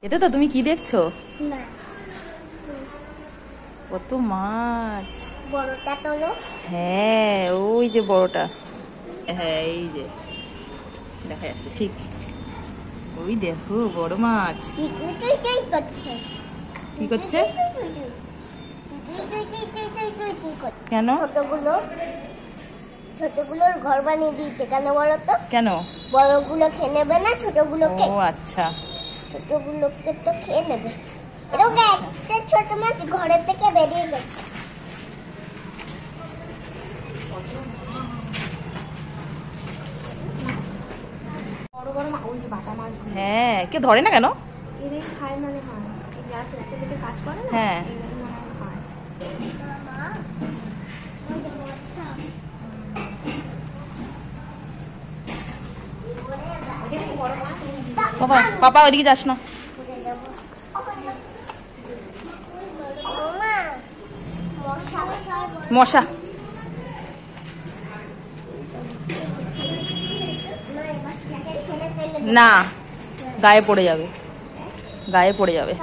এটা তো তুমি কি দেখছো? মাছ। কত মাছ। বড়টা তোলো। হ্যাঁ ওই যে বড়টা, হ্যাঁ এই যে দেখা যাচ্ছে ঠিক, ওই দেখো বড় মাছ। করছে কি করছে? কেন? ছোটগুলোর ঘর বানিয়ে দিয়েছে কেন বলো তো? কেন? বড়গুলো খেয়ে নেবে না ছোটগুলোকে? ও আচ্ছা। ছোটগুলোকে তো খেয়ে নেবে। এরকম একটা ছোট মাছ ঘরের থেকে বেরিয়ে গেছে। বড় বড় মাছ, ওই যে বাটা মাছ। হ্যাঁ কেউ ধরে না কেন? এরাই খায় মনে হয়, এই যারা ফ্ল্যাটে থেকে কাজ করে না, হ্যাঁ এরাই মনে হয় খায়। বাবা পাপা ওইদিকে যাস না। মশা না, গায়ে পড়ে যাবে, গায়ে পড়ে যাবে।